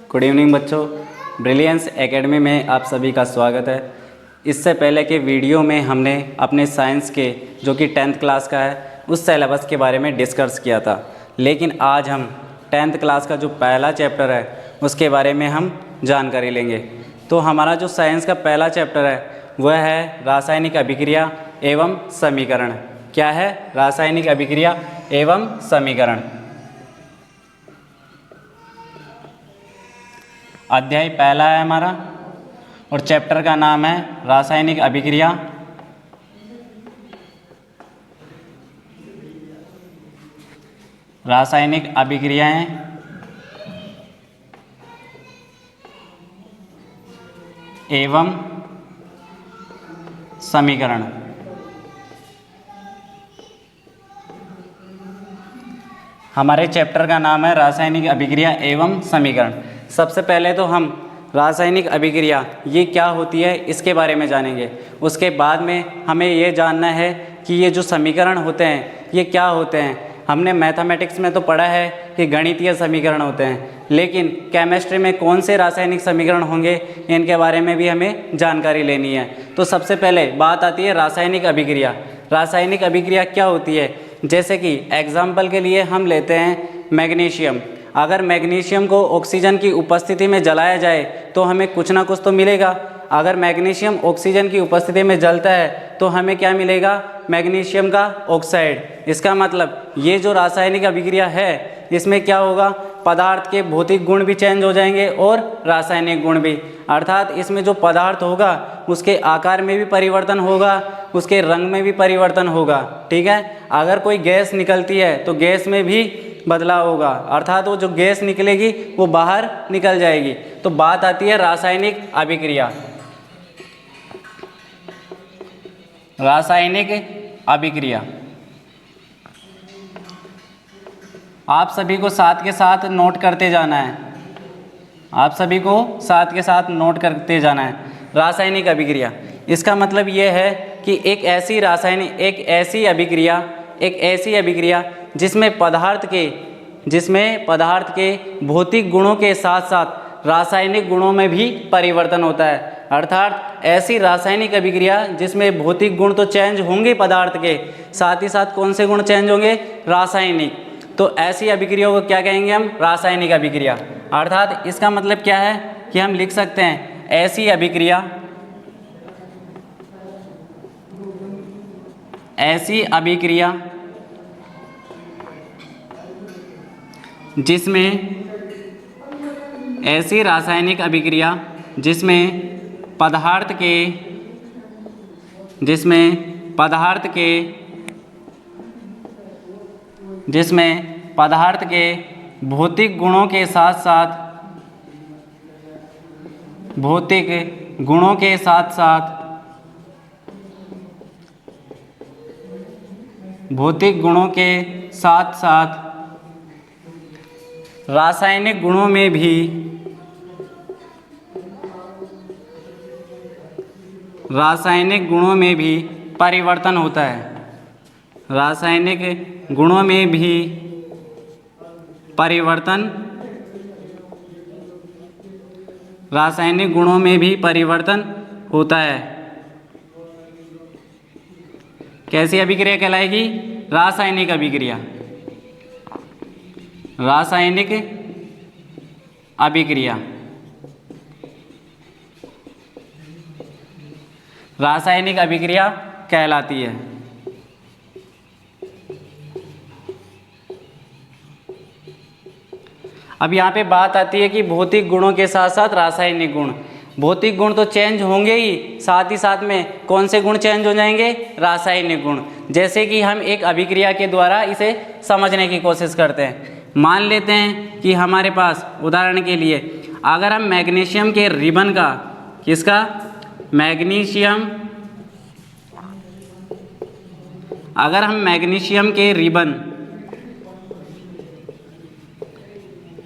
Good evening बच्चों, brilliance academy में आप सभी का स्वागत है। इससे पहले के वीडियो में हमने अपने साइंस के जो कि 10th क्लास का है उस सिलेबस के बारे में डिस्कस किया था, लेकिन आज हम 10th क्लास का जो पहला चैप्टर है उसके बारे में हम जानकारी लेंगे। तो हमारा जो साइंस का पहला चैप्टर है वह है रासायनिक अभिक्रिया एवं समीकरण। क्या है? रासायनिक अभिक्रिया एवं समीकरण। अध्याय पहला है हमारा और चैप्टर का नाम है रासायनिक अभिक्रिया रासायनिक अभिक्रियाएं एवं समीकरण। हमारे चैप्टर का नाम है रासायनिक अभिक्रिया एवं समीकरण। सबसे पहले तो हम रासायनिक अभिक्रिया ये क्या होती है इसके बारे में जानेंगे। उसके बाद में हमें ये जानना है कि ये जो समीकरण होते हैं ये क्या होते हैं। हमने मैथमेटिक्स में तो पढ़ा है कि गणितीय समीकरण होते हैं, लेकिन केमिस्ट्री में कौन से रासायनिक समीकरण होंगे इनके बारे में भी हमें जानकारी लेनी है। तो सबसे पहले बात आती है रासायनिक अभिक्रिया। रासायनिक अभिक्रिया क्या होती है? जैसे कि एग्जाम्पल के लिए हम लेते हैं मैग्नीशियम। अगर मैग्नीशियम को ऑक्सीजन की उपस्थिति में जलाया जाए तो हमें कुछ ना कुछ तो मिलेगा। अगर मैग्नीशियम ऑक्सीजन की उपस्थिति में जलता है तो हमें क्या मिलेगा? मैग्नीशियम का ऑक्साइड। इसका मतलब ये जो रासायनिक अभिक्रिया है इसमें क्या होगा? पदार्थ के भौतिक गुण भी चेंज हो जाएंगे और रासायनिक गुण भी। अर्थात इसमें जो पदार्थ होगा उसके आकार में भी परिवर्तन होगा, उसके रंग में भी परिवर्तन होगा। ठीक है। अगर कोई गैस निकलती है तो गैस में भी बदलाव होगा, अर्थात वो जो गैस निकलेगी वो बाहर निकल जाएगी। तो बात आती है रासायनिक अभिक्रिया। रासायनिक अभिक्रिया आप सभी को साथ के साथ नोट करते जाना है। आप सभी को साथ के साथ नोट करते जाना है। रासायनिक अभिक्रिया इसका मतलब ये है कि एक ऐसी अभिक्रिया जिसमें पदार्थ के भौतिक गुणों के साथ साथ रासायनिक गुणों में भी परिवर्तन होता है। अर्थात ऐसी रासायनिक अभिक्रिया जिसमें भौतिक गुण तो चेंज होंगे पदार्थ के, साथ ही साथ कौन से गुण चेंज होंगे? रासायनिक। तो ऐसी अभिक्रिया को क्या कहेंगे हम? रासायनिक अभिक्रिया। अर्थात इसका मतलब क्या है कि हम लिख सकते हैं ऐसी अभिक्रिया जिसमें ऐसी रासायनिक अभिक्रिया जिसमें पदार्थ के भौतिक गुणों के साथ साथ रासायनिक गुणों में भी परिवर्तन होता है। रासायनिक गुणों में भी परिवर्तन होता है। कैसी अभिक्रिया कहलाएगी? रासायनिक अभिक्रिया। रासायनिक अभिक्रिया कहलाती है। अब यहाँ पे बात आती है कि भौतिक गुणों के साथ साथ रासायनिक गुण। भौतिक गुण तो चेंज होंगे ही, साथ ही साथ में कौन से गुण चेंज हो जाएंगे? रासायनिक गुण। जैसे कि हम एक अभिक्रिया के द्वारा इसे समझने की कोशिश करते हैं। मान लेते हैं कि हमारे पास उदाहरण के लिए अगर हम मैग्नीशियम के रिबन का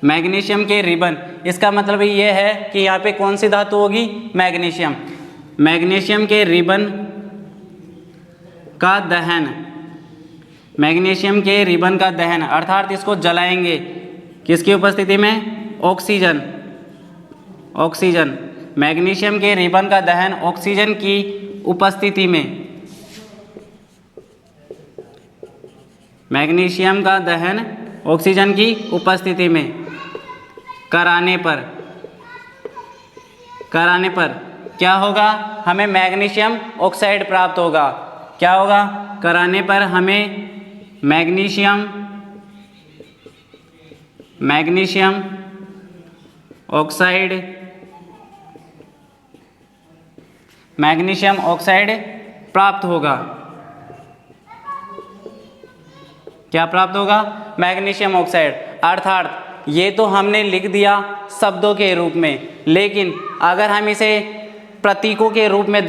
मैग्नीशियम के रिबन इसका मतलब ये है कि यहाँ पे कौन सी धातु होगी? मैग्नीशियम। मैग्नीशियम के रिबन का दहन, मैग्नीशियम के रिबन का दहन अर्थात इसको जलाएंगे किसकी उपस्थिति में? ऑक्सीजन। ऑक्सीजन, मैग्नीशियम के रिबन का दहन ऑक्सीजन की उपस्थिति में, मैग्नीशियम का दहन ऑक्सीजन की उपस्थिति में कराने पर क्या होगा, हमें मैग्नीशियम ऑक्साइड प्राप्त होगा। क्या होगा, कराने पर हमें मैग्नीशियम ऑक्साइड प्राप्त होगा। क्या प्राप्त होगा, मैग्नीशियम ऑक्साइड। अर्थात ये तो हमने लिख दिया शब्दों के रूप में, लेकिन अगर हम इसे प्रतीकों के रूप में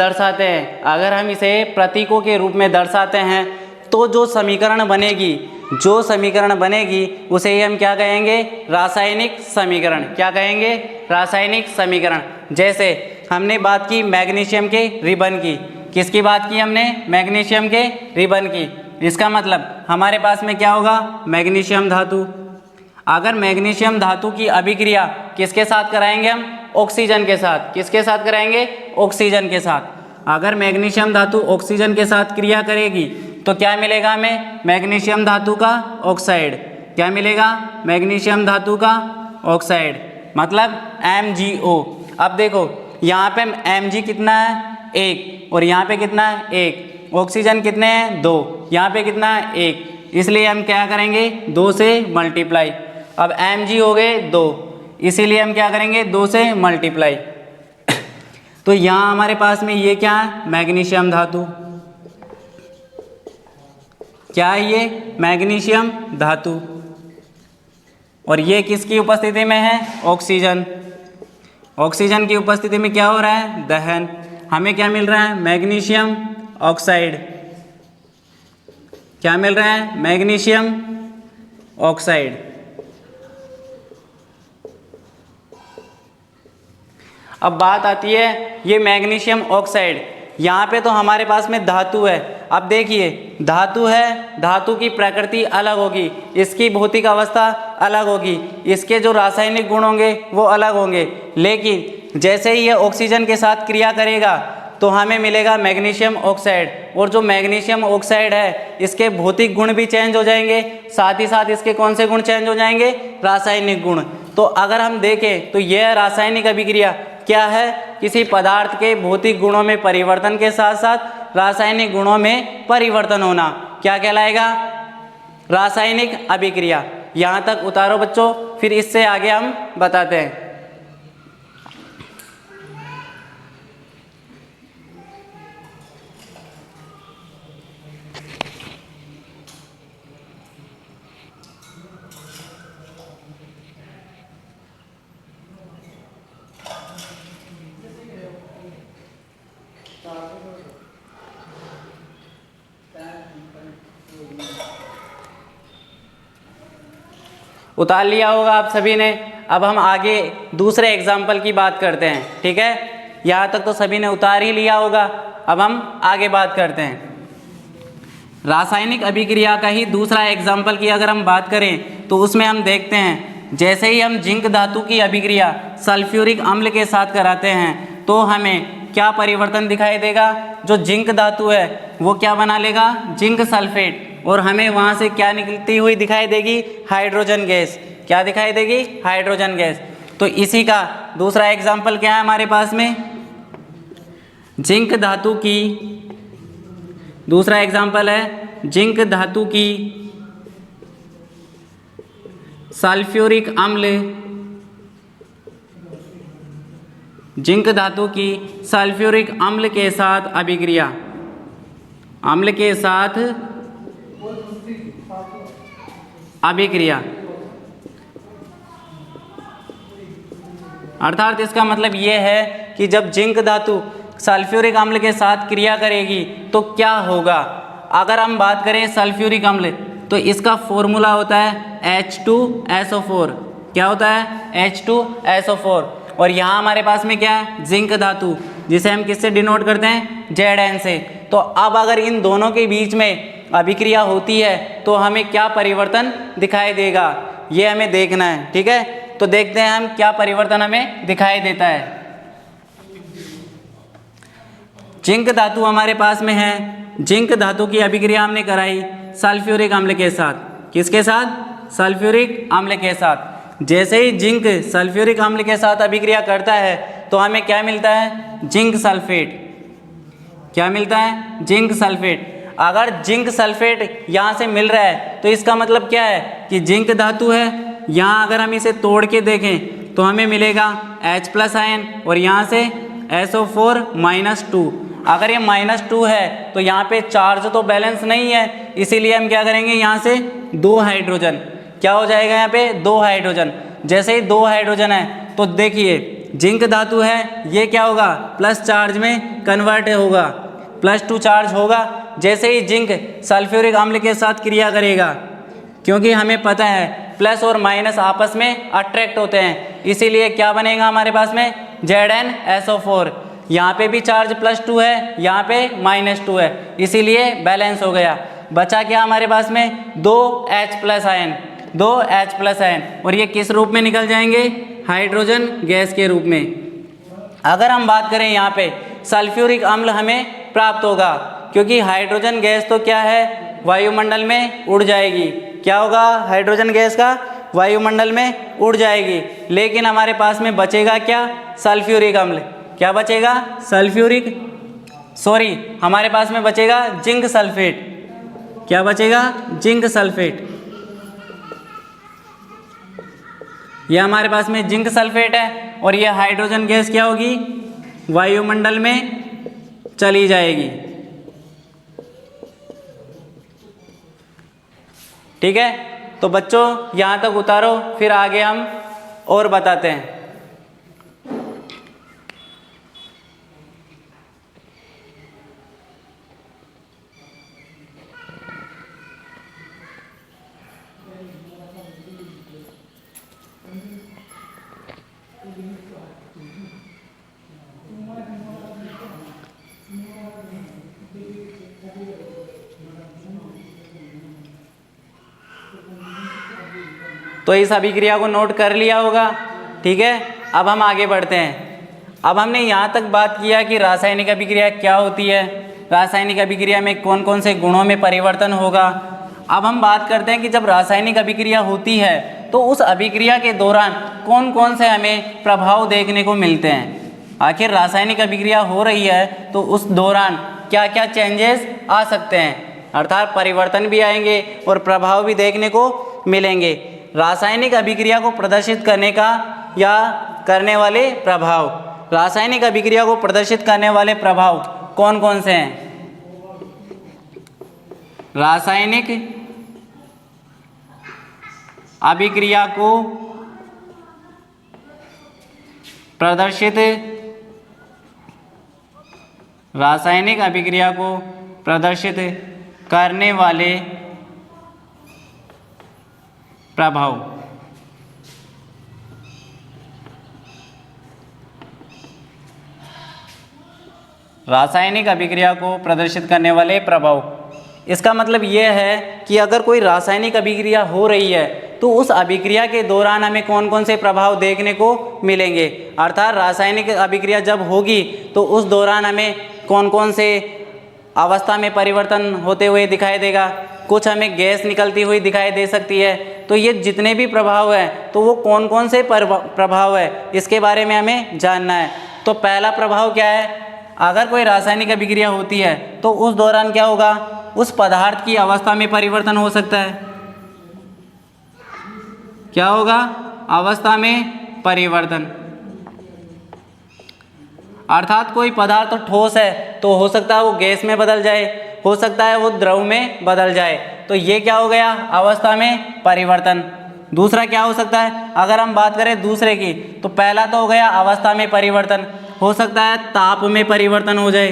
दर्शाते हैं, तो जो समीकरण बनेगी उसे ही हम क्या कहेंगे, रासायनिक समीकरण। क्या कहेंगे, रासायनिक समीकरण। जैसे हमने बात की मैग्नीशियम के रिबन की, किसकी बात की हमने, मैग्नीशियम के रिबन की। इसका मतलब हमारे पास में क्या होगा, मैग्नीशियम धातु। अगर मैग्नीशियम धातु की अभिक्रिया किसके साथ कराएंगे हम, ऑक्सीजन के साथ। किसके साथ कराएंगे, ऑक्सीजन के साथ। अगर मैग्नीशियम धातु ऑक्सीजन के साथ क्रिया करेगी तो क्या मिलेगा हमें, मैग्नीशियम धातु का ऑक्साइड। क्या मिलेगा, मैग्नीशियम धातु का ऑक्साइड, मतलब MgO। अब देखो यहाँ पे Mg कितना है, 1, और यहाँ पे कितना है, 1। ऑक्सीजन कितने हैं, 2, यहाँ पे कितना है, 1, इसलिए हम क्या करेंगे, 2 से मल्टीप्लाई। अब Mg हो गए 2, इसीलिए हम क्या करेंगे, 2 से मल्टीप्लाई। तो यहाँ हमारे पास में ये क्या है, मैग्नीशियम धातु। क्या है ये, मैग्नीशियम धातु। और ये किसकी उपस्थिति में है, ऑक्सीजन। ऑक्सीजन की उपस्थिति में क्या हो रहा है, दहन। हमें क्या मिल रहा है, मैग्नीशियम ऑक्साइड। क्या मिल रहा है, मैग्नीशियम ऑक्साइड। अब बात आती है ये मैग्नीशियम ऑक्साइड, यहाँ पे तो हमारे पास में धातु है। अब देखिए धातु है, धातु की प्रकृति अलग होगी, इसकी भौतिक अवस्था अलग होगी, इसके जो रासायनिक गुण होंगे वो अलग होंगे। लेकिन जैसे ही ये ऑक्सीजन के साथ क्रिया करेगा तो हमें मिलेगा मैग्नीशियम ऑक्साइड। और जो मैग्नीशियम ऑक्साइड है इसके भौतिक गुण भी चेंज हो जाएंगे, साथ ही साथ इसके कौन से गुण चेंज हो जाएंगे, रासायनिक गुण। तो अगर हम देखें तो यह रासायनिक अभिक्रिया क्या है, किसी पदार्थ के भौतिक गुणों में परिवर्तन के साथ साथ रासायनिक गुणों में परिवर्तन होना, क्या कहलाएगा, रासायनिक अभिक्रिया। यहाँ तक उतारो बच्चों, फिर इससे आगे हम बताते हैं। उतार लिया होगा आप सभी ने। अब हम आगे दूसरे एग्जाम्पल की बात करते हैं, ठीक है। यहाँ तक तो सभी ने उतार ही लिया होगा। अब हम आगे बात करते हैं रासायनिक अभिक्रिया का ही दूसरा एग्जाम्पल की अगर हम बात करें तो उसमें हम देखते हैं, जैसे ही हम जिंक धातु की अभिक्रिया सल्फ्यूरिक अम्ल के साथ कराते हैं तो हमें क्या परिवर्तन दिखाई देगा, जो जिंक धातु है वो क्या बना लेगा, जिंक सल्फेट, और हमें वहाँ से क्या निकलती हुई दिखाई देगी, हाइड्रोजन गैस। क्या दिखाई देगी, हाइड्रोजन गैस। तो इसी का दूसरा एग्जाम्पल क्या है हमारे पास में, जिंक धातु की, दूसरा एग्जाम्पल है जिंक धातु की सल्फ्यूरिक अम्ल, जिंक धातु की सल्फ्यूरिक अम्ल के साथ अभिक्रिया, अम्ल के साथ अभिक्रिया। अर्थात इसका मतलब ये है कि जब जिंक धातु सल्फ्यूरिक अम्ल के साथ क्रिया करेगी तो क्या होगा। अगर हम बात करें सल्फ्यूरिक अम्ल तो इसका फॉर्मूला होता है H2SO4। क्या होता है, H2SO4। और यहाँ हमारे पास में क्या है, जिंक धातु, जिसे हम किससे डिनोट करते हैं, Zn से। तो अब अगर इन दोनों के बीच में अभिक्रिया होती है तो हमें क्या परिवर्तन दिखाई देगा, ये हमें देखना है, ठीक है। तो देखते हैं हम क्या परिवर्तन हमें दिखाई देता है। जिंक धातु हमारे पास में है, जिंक धातु की अभिक्रिया हमने कराई सल्फ्यूरिक अम्ल के साथ। किसके साथ? सल्फ्यूरिक अम्ल के साथ। जैसे ही जिंक सल्फ्यूरिक अम्ल के साथ अभिक्रिया करता है तो हमें क्या मिलता है? Zinc sulphate. क्या मिलता है? Zinc sulphate. अगर जिंक सल्फेट यहाँ से मिल रहा है तो इसका मतलब क्या है कि जिंक धातु है। यहाँ अगर हम इसे तोड़ के देखें तो हमें मिलेगा H+ आयन और यहाँ से SO4-2। अगर ये -2 है तो यहाँ पे चार्ज तो बैलेंस नहीं है, इसीलिए हम क्या करेंगे, यहाँ से 2 हाइड्रोजन। क्या हो जाएगा यहाँ पे? 2 हाइड्रोजन। जैसे ही 2 हाइड्रोजन है तो देखिए जिंक धातु है, ये क्या होगा? प्लस चार्ज में कन्वर्ट होगा, +2 चार्ज होगा। जैसे ही जिंक सल्फ्यूरिक अम्ल के साथ क्रिया करेगा, क्योंकि हमें पता है प्लस और माइनस आपस में अट्रैक्ट होते हैं, इसीलिए क्या बनेगा हमारे पास में? ZnSO4। यहाँ पे भी चार्ज +2 है, यहाँ पे -2 है, इसीलिए बैलेंस हो गया। बचा क्या हमारे पास में? 2 H+ आयन, 2 H+ आयन। और ये किस रूप में निकल जाएंगे? हाइड्रोजन गैस के रूप में। अगर हम बात करें यहाँ पे सल्फ्यूरिक अम्ल हमें प्राप्त होगा, क्योंकि हाइड्रोजन गैस तो क्या है? वायुमंडल में उड़ जाएगी। क्या होगा? हाइड्रोजन गैस का वायुमंडल में उड़ जाएगी, लेकिन हमारे पास में बचेगा क्या? सल्फ्यूरिक अम्ल। क्या बचेगा? हमारे पास में बचेगा जिंक सल्फेट। क्या बचेगा? Zinc sulphate. ये हमारे पास में जिंक सल्फेट है और ये हाइड्रोजन गैस क्या होगी? वायुमंडल में चली जाएगी। ठीक है, तो बच्चों यहाँ तक उतारो, फिर आगे हम और बताते हैं। तो इस अभिक्रिया को नोट कर लिया होगा। ठीक है, अब हम आगे बढ़ते हैं। अब हमने यहाँ तक बात किया कि रासायनिक अभिक्रिया क्या होती है, रासायनिक अभिक्रिया में कौन कौन से गुणों में परिवर्तन होगा। अब हम बात करते हैं कि जब रासायनिक अभिक्रिया होती है तो उस अभिक्रिया के दौरान कौन कौन से हमें प्रभाव देखने को मिलते हैं। आखिर रासायनिक अभिक्रिया हो रही है तो उस दौरान क्या क्या चेंजेस आ सकते हैं, अर्थात परिवर्तन भी आएंगे और प्रभाव भी देखने को मिलेंगे। रासायनिक अभिक्रिया को प्रदर्शित करने का या करने वाले प्रभाव, रासायनिक अभिक्रिया को प्रदर्शित करने वाले प्रभाव कौन कौन से हैं? रासायनिक अभिक्रिया को प्रदर्शित, रासायनिक अभिक्रिया को प्रदर्शित करने वाले प्रभाव। रासायनिक अभिक्रिया को प्रदर्शित करने वाले प्रभाव, इसका मतलब यह है कि अगर कोई रासायनिक अभिक्रिया हो रही है तो उस अभिक्रिया के दौरान हमें कौन कौन से प्रभाव देखने को मिलेंगे, अर्थात रासायनिक अभिक्रिया जब होगी तो उस दौरान हमें कौन कौन से अवस्था में परिवर्तन होते हुए दिखाई देगा। कुछ हमें गैस निकलती हुई दिखाई दे सकती है। तो ये जितने भी प्रभाव हैं तो वो कौन कौन से प्रभाव है, इसके बारे में हमें जानना है। तो पहला प्रभाव क्या है? अगर कोई रासायनिक अभिक्रिया होती है तो उस दौरान क्या होगा? उस पदार्थ की अवस्था में परिवर्तन हो सकता है। क्या होगा? अवस्था में परिवर्तन, अर्थात कोई पदार्थ ठोस है तो हो सकता है वो गैस में बदल जाए, हो सकता है वो द्रव में बदल जाए। तो ये क्या हो गया? अवस्था में परिवर्तन। दूसरा क्या हो सकता है? अगर हम बात करें दूसरे की, तो पहला तो हो गया अवस्था में परिवर्तन, हो सकता है ताप में परिवर्तन हो जाए।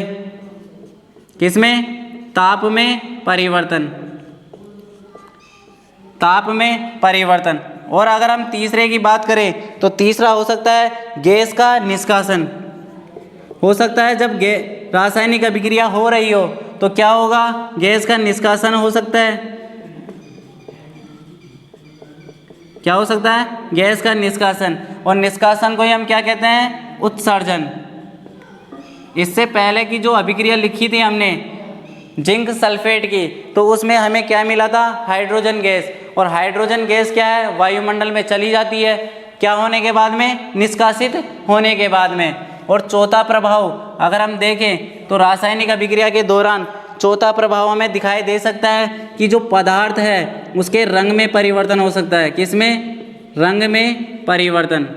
किसमें? ताप में परिवर्तन, ताप में परिवर्तन। और अगर हम तीसरे की बात करें तो तीसरा हो सकता है गैस का निष्कासन। हो सकता है जब रासायनिक अभिक्रिया हो रही हो तो क्या होगा? गैस का निष्कासन हो सकता है। क्या हो सकता है? गैस का निष्कासन, और निष्कासन को ही हम क्या कहते हैं? उत्सर्जन। इससे पहले की जो अभिक्रिया लिखी थी हमने जिंक सल्फेट की, तो उसमें हमें क्या मिला था? Hydrogen gas. और हाइड्रोजन गैस क्या है? वायुमंडल में चली जाती है, क्या होने के बाद में? निष्कासित होने के बाद में। और चौथा प्रभाव अगर हम देखें तो रासायनिक अभिक्रिया के दौरान चौथा प्रभाव हमें दिखाई दे सकता है कि जो पदार्थ है उसके रंग में परिवर्तन हो सकता है। किसमें? रंग में परिवर्तन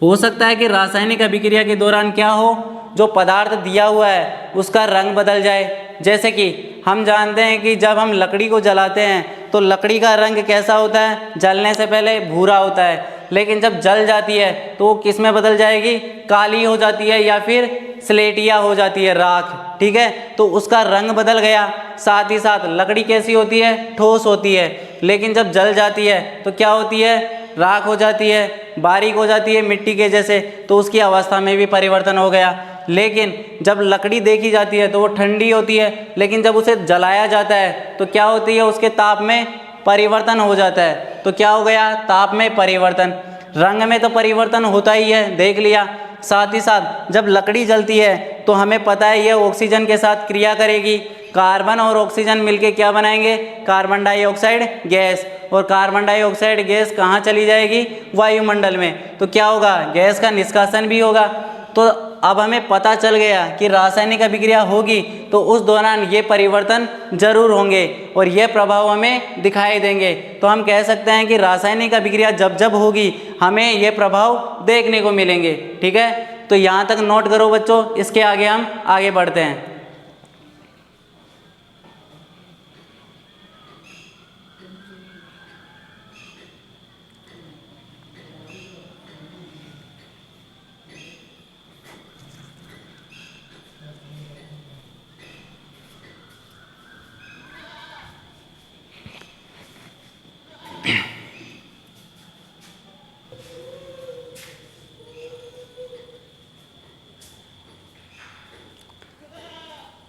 हो सकता है कि रासायनिक अभिक्रिया के दौरान क्या हो? जो पदार्थ दिया हुआ है उसका रंग बदल जाए। जैसे कि हम जानते हैं कि जब हम लकड़ी को जलाते हैं तो लकड़ी का रंग कैसा होता है? जलने से पहले भूरा होता है, लेकिन जब जल जाती है तो वो किस में बदल जाएगी? काली हो जाती है या फिर स्लेटिया हो जाती है, राख। ठीक है, तो उसका रंग बदल गया। साथ ही साथ लकड़ी कैसी होती है? ठोस होती है, लेकिन जब जल जाती है तो क्या होती है? राख हो जाती है, बारीक हो जाती है मिट्टी के जैसे। तो उसकी अवस्था में भी परिवर्तन हो गया। लेकिन जब लकड़ी देखी जाती है तो वो ठंडी होती है, लेकिन जब उसे जलाया जाता है तो क्या होती है? उसके ताप में परिवर्तन हो जाता है। तो क्या हो गया? ताप में परिवर्तन। रंग में तो परिवर्तन होता ही है, देख लिया। साथ ही साथ जब लकड़ी जलती है तो हमें पता है यह ऑक्सीजन के साथ क्रिया करेगी। कार्बन और ऑक्सीजन मिलके क्या बनाएंगे? Carbon dioxide gas. और कार्बन डाइऑक्साइड गैस कहाँ चली जाएगी? वायुमंडल में। तो क्या होगा? गैस का निष्कासन भी होगा। तो अब हमें पता चल गया कि रासायनिक अभिक्रिया होगी तो उस दौरान ये परिवर्तन जरूर होंगे और ये प्रभाव हमें दिखाई देंगे। तो हम कह सकते हैं कि रासायनिक अभिक्रिया जब जब होगी हमें ये प्रभाव देखने को मिलेंगे। ठीक है, तो यहाँ तक नोट करो बच्चों, इसके आगे हम आगे बढ़ते हैं।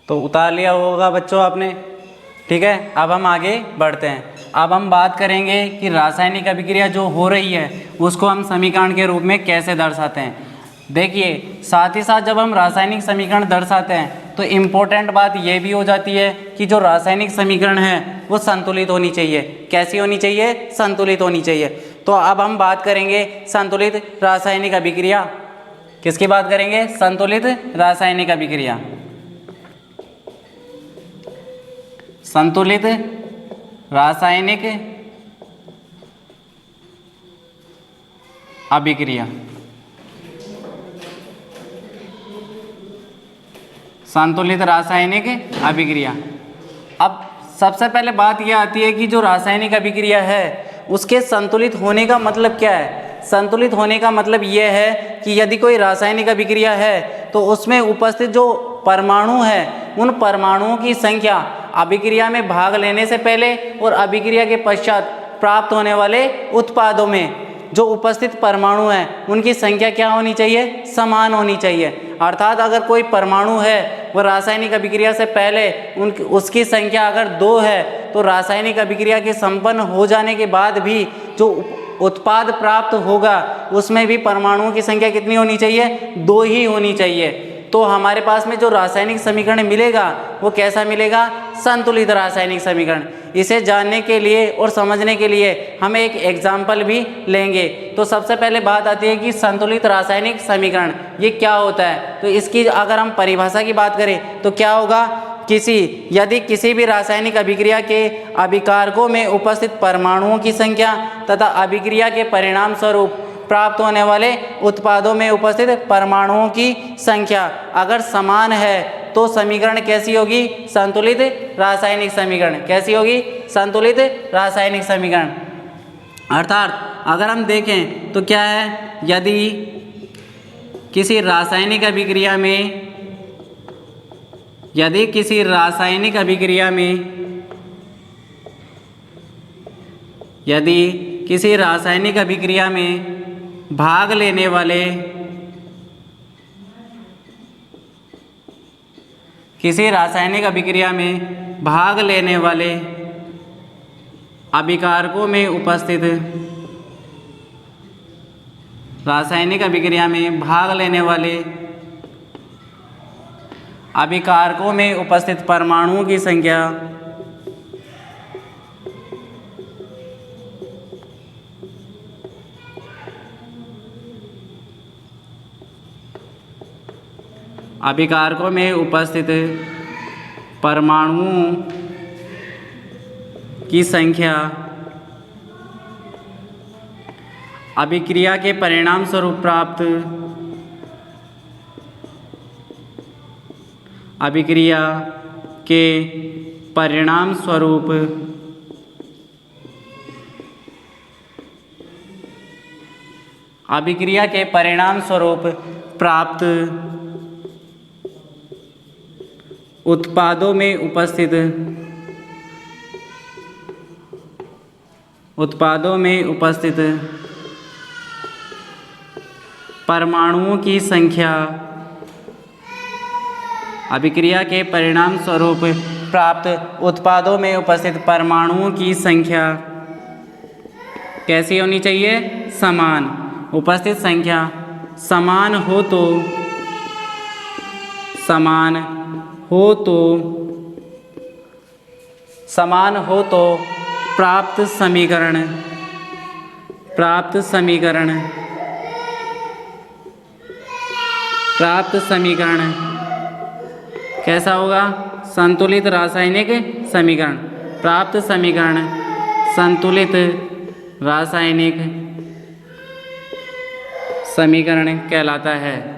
तो उतार लिया होगा बच्चों आपने। ठीक है, अब हम आगे बढ़ते हैं। अब हम बात करेंगे कि रासायनिक अभिक्रिया जो हो रही है उसको हम समीकरण के रूप में कैसे दर्शाते हैं। देखिए, साथ ही साथ जब हम रासायनिक समीकरण दर्शाते हैं तो इम्पोर्टेंट बात यह भी हो जाती है कि जो रासायनिक समीकरण है वो संतुलित होनी चाहिए। कैसी होनी चाहिए? संतुलित होनी चाहिए। तो अब हम बात करेंगे संतुलित रासायनिक अभिक्रिया। किसकी बात करेंगे? संतुलित रासायनिक अभिक्रिया। संतुलित रासायनिक अभिक्रिया। संतुलित रासायनिक अभिक्रिया। अब सबसे पहले बात यह आती है कि जो रासायनिक अभिक्रिया है उसके संतुलित होने का मतलब क्या है? संतुलित होने का मतलब यह है कि यदि कोई रासायनिक अभिक्रिया है तो उसमें उपस्थित जो परमाणु है उन परमाणुओं की संख्या अभिक्रिया में भाग लेने से पहले और अभिक्रिया के पश्चात प्राप्त होने वाले उत्पादों में जो उपस्थित परमाणु हैं उनकी संख्या क्या होनी चाहिए? समान होनी चाहिए। अर्थात अगर कोई परमाणु है वह रासायनिक अभिक्रिया से पहले उसकी संख्या अगर 2 है तो रासायनिक अभिक्रिया के संपन्न हो जाने के बाद भी जो उत्पाद प्राप्त होगा उसमें भी परमाणुओं की संख्या कितनी होनी चाहिए? 2 ही होनी चाहिए। तो हमारे पास में जो रासायनिक समीकरण मिलेगा वो कैसा मिलेगा? संतुलित रासायनिक समीकरण। इसे जानने के लिए और समझने के लिए हम एक एग्जाम्पल भी लेंगे। तो सबसे पहले बात आती है कि संतुलित रासायनिक समीकरण ये क्या होता है। तो इसकी अगर हम परिभाषा की बात करें तो क्या होगा? यदि किसी भी रासायनिक अभिक्रिया के अभिकारकों में उपस्थित परमाणुओं की संख्या तथा अभिक्रिया के परिणाम स्वरूप प्राप्त होने वाले उत्पादों में उपस्थित परमाणुओं की संख्या अगर समान है तो समीकरण कैसी होगी? संतुलित रासायनिक समीकरण। कैसी होगी? संतुलित रासायनिक समीकरण। अर्थात अगर हम देखें तो क्या है? यदि किसी रासायनिक अभिक्रिया में भाग लेने वाले अभिकारकों में उपस्थित रासायनिक अभिक्रिया में भाग लेने वाले अभिकारकों में उपस्थित परमाणुओं की संख्या अभिकारकों में उपस्थित परमाणुओं की संख्या अभिक्रिया के परिणाम स्वरूप प्राप्त अभिक्रिया के परिणाम स्वरूप अभिक्रिया के परिणाम स्वरूप प्राप्त उत्पादों में उपस्थित परमाणुओं की संख्या अभिक्रिया के परिणाम स्वरूप प्राप्त उत्पादों में उपस्थित परमाणुओं की संख्या कैसी होनी चाहिए? समान। उपस्थित संख्या समान हो तो प्राप्त समीकरण कैसा होगा? संतुलित रासायनिक समीकरण। प्राप्त समीकरण संतुलित रासायनिक समीकरण कहलाता है।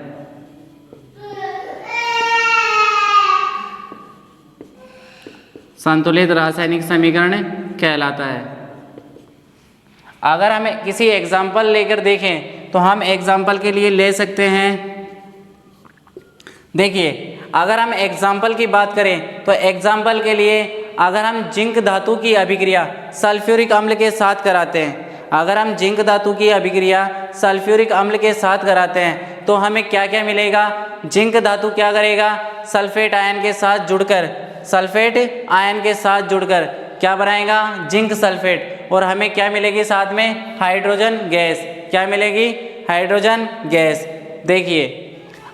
संतुलित रासायनिक समीकरण कहलाता है। अगर हमें किसी एग्जाम्पल लेकर देखें तो हम एग्जाम्पल के लिए ले सकते हैं। देखिए, अगर हम एग्जाम्पल की बात करें तो एग्जाम्पल के लिए अगर हम जिंक धातु की अभिक्रिया सल्फ्यूरिक अम्ल के साथ कराते हैं, अगर हम जिंक धातु की अभिक्रिया सल्फ्यूरिक अम्ल के साथ कराते हैं तो हमें क्या क्या मिलेगा? जिंक धातु क्या करेगा? सल्फेट आयन के साथ जुड़कर क्या बनाएगा? Zinc sulphate. और हमें क्या मिलेगी साथ में? Hydrogen gas. क्या मिलेगी? Hydrogen gas. देखिए,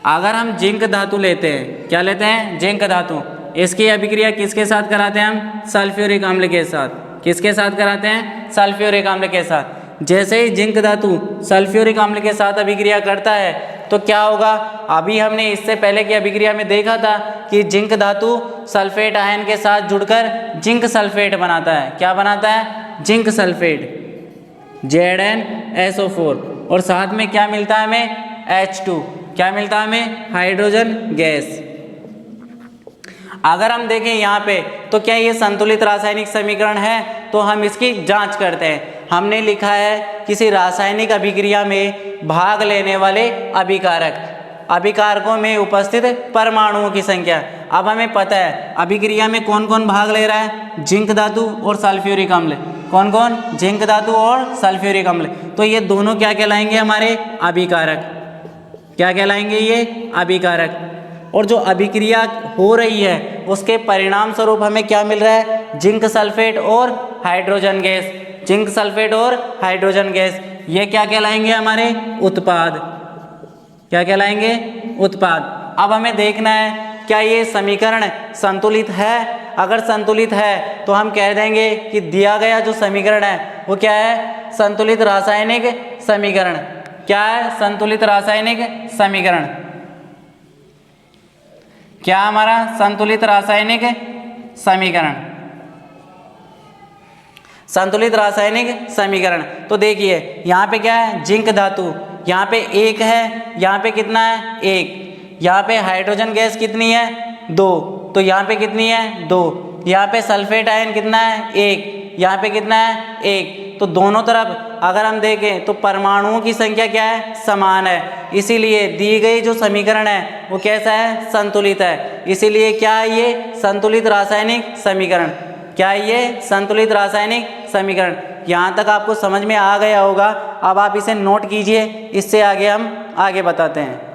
अगर हम जिंक धातु लेते हैं, क्या लेते हैं? जिंक धातु। इसकी अभिक्रिया किसके साथ कराते हैं हम? सल्फ्यूरिक अम्ल के साथ। किसके साथ कराते हैं? सल्फ्यूरिक अम्ल के साथ। जैसे ही जिंक धातु सल्फ्यूरिक अम्ल के साथ अभिक्रिया करता है तो क्या होगा? अभी हमने इससे पहले की अभिक्रिया में देखा था कि जिंक धातु सल्फेट आयन के साथ जुड़कर जिंक सल्फेट बनाता है। क्या बनाता है? Zinc sulphate, ZnSO4। और साथ में क्या मिलता है हमें? H2। क्या मिलता है हमें? Hydrogen gas. अगर हम देखें यहाँ पे तो क्या ये संतुलित रासायनिक समीकरण है? तो हम इसकी जांच करते हैं। हमने लिखा है किसी रासायनिक अभिक्रिया में भाग लेने वाले अभिकारकों में उपस्थित परमाणुओं की संख्या। अब हमें पता है अभिक्रिया में कौन कौन भाग ले रहा है? जिंक धातु और सल्फ्यूरिक अम्ल। कौन कौन? जिंक धातु और सल्फ्यूरिक अम्ल। तो ये दोनों क्या कहलाएंगे? हमारे अभिकारक। क्या कहलाएंगे? ये अभिकारक। और जो अभिक्रिया हो रही है उसके परिणाम स्वरूप हमें क्या मिल रहा है? जिंक सल्फेट और हाइड्रोजन गैस। जिंक सल्फेट और हाइड्रोजन गैस, ये क्या कहलाएंगे? हमारे उत्पाद। क्या कहलाएंगे? उत्पाद। अब हमें देखना है क्या ये समीकरण संतुलित है? अगर संतुलित है तो हम कह देंगे कि दिया गया जो समीकरण है वो क्या है? संतुलित रासायनिक समीकरण। क्या है? संतुलित रासायनिक समीकरण। क्या हमारा? संतुलित रासायनिक समीकरण। संतुलित रासायनिक समीकरण। तो देखिए यहाँ पे क्या है? जिंक धातु। यहाँ पे 1 है, यहाँ पे कितना है? 1। यहाँ पे हाइड्रोजन गैस कितनी है? 2। तो यहाँ पे कितनी है? 2। यहाँ पे सल्फेट आयन कितना है? 1। यहाँ पे कितना है? 1। तो दोनों तरफ अगर हम देखें तो परमाणुओं की संख्या क्या है? समान है। इसीलिए दी गई जो समीकरण है वो कैसा है? संतुलित है। इसीलिए क्या है ये? संतुलित रासायनिक समीकरण। क्या है ये? संतुलित रासायनिक समीकरण। यहाँ तक आपको समझ में आ गया होगा। अब आप इसे नोट कीजिए, इससे आगे हम आगे बताते हैं।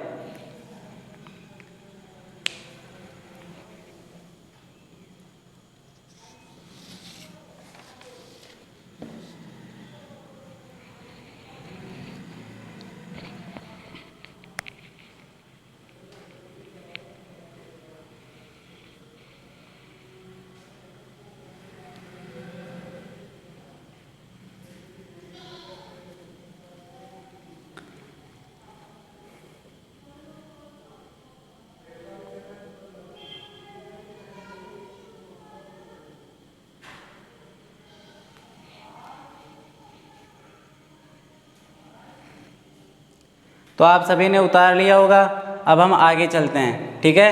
तो आप सभी ने उतार लिया होगा। अब हम आगे चलते हैं, ठीक है।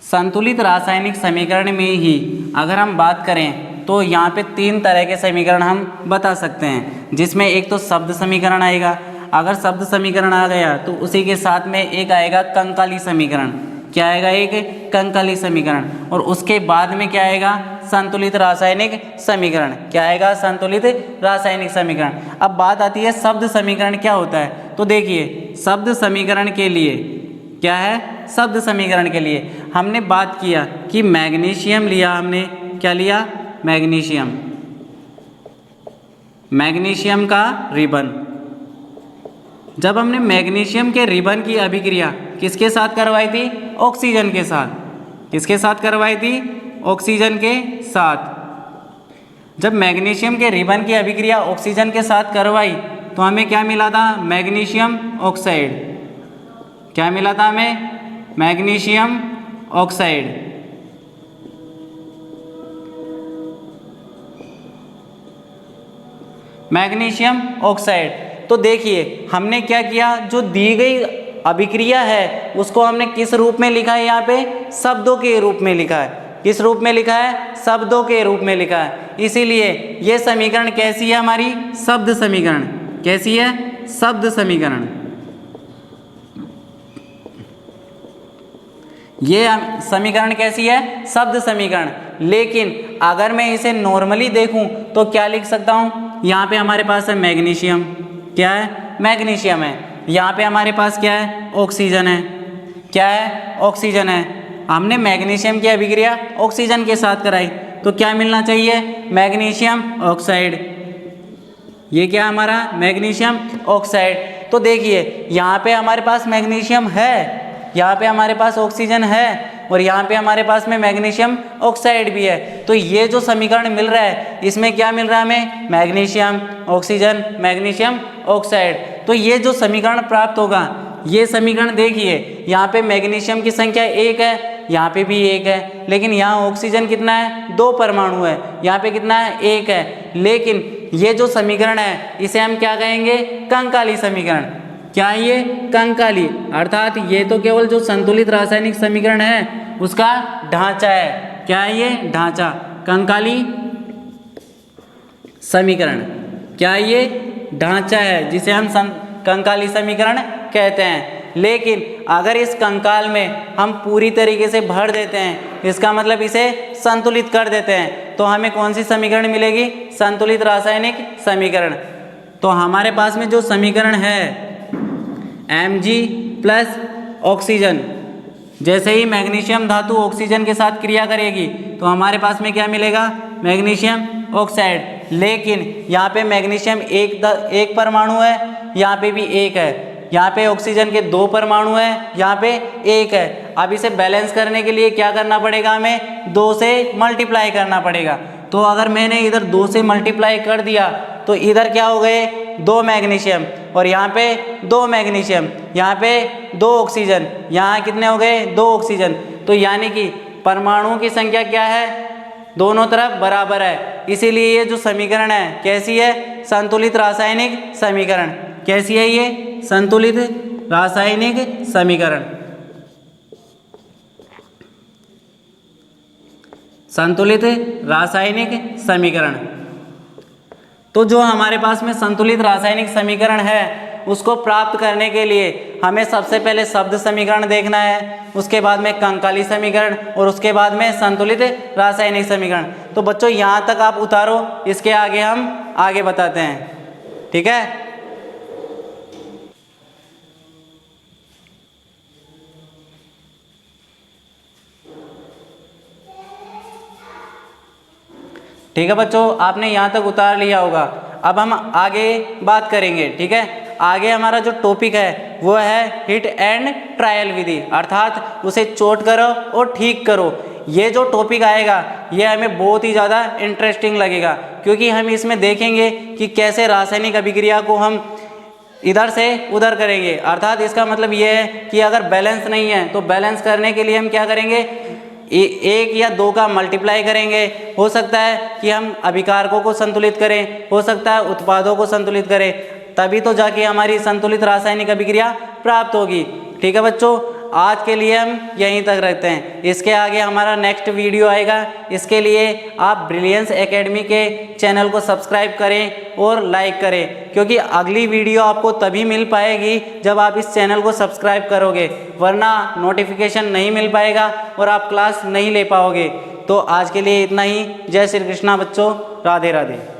संतुलित रासायनिक समीकरण में ही अगर हम बात करें तो यहाँ पे 3 तरह के समीकरण हम बता सकते हैं, जिसमें एक तो शब्द समीकरण आएगा। अगर शब्द समीकरण आ गया तो उसी के साथ में एक आएगा कंकाली समीकरण। क्या आएगा? एक कंकाली समीकरण। और उसके बाद में क्या आएगा? संतुलित रासायनिक समीकरण। क्या आएगा? संतुलित रासायनिक समीकरण। अब बात आती है शब्द समीकरण क्या होता है। तो देखिए, शब्द समीकरण के लिए क्या है? शब्द समीकरण के लिए हमने बात किया कि मैग्नीशियम लिया हमने। क्या लिया? मैग्नीशियम। मैग्नीशियम का रिबन। जब हमने मैग्नीशियम के रिबन की अभिक्रिया किसके साथ करवाई थी? ऑक्सीजन के साथ। किसके साथ करवाई थी? ऑक्सीजन के साथ। जब मैग्नीशियम के रिबन की अभिक्रिया ऑक्सीजन के साथ करवाई तो हमें क्या मिला था? Magnesium oxide. क्या मिला था हमें? Magnesium oxide. Magnesium oxide. तो देखिए हमने क्या किया, जो दी गई अभिक्रिया है उसको हमने किस रूप में लिखा है? यहाँ पे शब्दों के रूप में लिखा है। किस रूप में लिखा है? शब्दों के रूप में लिखा है। इसीलिए ये समीकरण कैसी है हमारी? शब्द समीकरण। कैसी है? शब्द समीकरण। ये समीकरण कैसी है? शब्द समीकरण। लेकिन अगर मैं इसे नॉर्मली देखूं तो क्या लिख सकता हूं? यहाँ पे हमारे पास है मैग्नीशियम। क्या है? मैग्नीशियम है। यहाँ पे हमारे पास क्या है? ऑक्सीजन है। क्या है? ऑक्सीजन है। हमने मैग्नीशियम की अभिक्रिया ऑक्सीजन के साथ कराई तो क्या मिलना चाहिए? Magnesium oxide. ये क्या हमारा? Magnesium oxide. तो देखिए यहाँ पे हमारे पास मैग्नीशियम है, यहाँ पे हमारे पास ऑक्सीजन है और यहाँ पे हमारे पास में मैग्नीशियम ऑक्साइड भी है। तो ये जो समीकरण मिल रहा है इसमें क्या मिल रहा है हमें? Magnesium, oxygen, magnesium oxide. तो ये जो समीकरण प्राप्त होगा, ये समीकरण देखिए यहाँ पे मैग्नीशियम की संख्या 1 है, यहाँ पे भी 1 है, लेकिन यहाँ ऑक्सीजन कितना है? 2 परमाणु है। यहाँ पे कितना है? 1 है। लेकिन ये जो समीकरण है इसे हम क्या कहेंगे? कंकाली समीकरण। क्या है ये? कंकाली। अर्थात ये तो केवल जो संतुलित रासायनिक समीकरण है उसका ढांचा है। क्या है ये? ढांचा। कंकाली समीकरण। क्या है ये? ढांचा है जिसे हम कंकाली समीकरण कहते हैं। लेकिन अगर इस कंकाल में हम पूरी तरीके से भर देते हैं, इसका मतलब इसे संतुलित कर देते हैं, तो हमें कौन सी समीकरण मिलेगी? संतुलित रासायनिक समीकरण। तो हमारे पास में जो समीकरण है Mg प्लस ऑक्सीजन, जैसे ही मैग्नीशियम धातु ऑक्सीजन के साथ क्रिया करेगी तो हमारे पास में क्या मिलेगा? Magnesium oxide. लेकिन यहाँ पे मैग्नीशियम एक परमाणु है, यहाँ पे भी 1 है, यहाँ पे ऑक्सीजन के 2 परमाणु हैं, यहाँ पे 1 है। अब इसे बैलेंस करने के लिए क्या करना पड़ेगा? हमें 2 से मल्टीप्लाई करना पड़ेगा। तो अगर मैंने इधर 2 से मल्टीप्लाई कर दिया तो इधर क्या हो गए? 2 मैग्नीशियम और यहाँ पे 2 मैग्नीशियम, यहाँ पे 2 ऑक्सीजन, यहाँ कितने हो गए? 2 ऑक्सीजन। तो यानी कि परमाणुओं की संख्या क्या है? दोनों तरफ बराबर है। इसीलिए ये जो समीकरण है कैसी है? संतुलित रासायनिक समीकरण। कैसी है ये? संतुलित रासायनिक समीकरण। संतुलित रासायनिक समीकरण। तो जो हमारे पास में संतुलित रासायनिक समीकरण है उसको प्राप्त करने के लिए हमें सबसे पहले शब्द समीकरण देखना है, उसके बाद में कंकाली समीकरण और उसके बाद में संतुलित रासायनिक समीकरण। तो बच्चों यहाँ तक आप उतारो, इसके आगे हम आगे बताते हैं। ठीक है? ठीक है बच्चों, आपने यहाँ तक उतार लिया होगा। अब हम आगे बात करेंगे। ठीक है? आगे हमारा जो टॉपिक है वो है हिट एंड ट्रायल विधि, अर्थात उसे चोट करो और ठीक करो। ये जो टॉपिक आएगा ये हमें बहुत ही ज़्यादा इंटरेस्टिंग लगेगा, क्योंकि हम इसमें देखेंगे कि कैसे रासायनिक अभिक्रिया को हम इधर से उधर करेंगे। अर्थात इसका मतलब ये है कि अगर बैलेंस नहीं है तो बैलेंस करने के लिए हम क्या करेंगे? 1 या 2 का मल्टीप्लाई करेंगे। हो सकता है कि हम अभिकारकों को संतुलित करें, हो सकता है उत्पादों को संतुलित करें, तभी तो जाके हमारी संतुलित रासायनिक अभिक्रिया प्राप्त होगी। ठीक है बच्चों, आज के लिए हम यहीं तक रखते हैं। इसके आगे हमारा नेक्स्ट वीडियो आएगा। इसके लिए आप ब्रिलियंस एकेडमी के चैनल को सब्सक्राइब करें और लाइक करें, क्योंकि अगली वीडियो आपको तभी मिल पाएगी जब आप इस चैनल को सब्सक्राइब करोगे, वरना नोटिफिकेशन नहीं मिल पाएगा और आप क्लास नहीं ले पाओगे। तो आज के लिए इतना ही। जय श्री कृष्णा बच्चों, राधे राधे।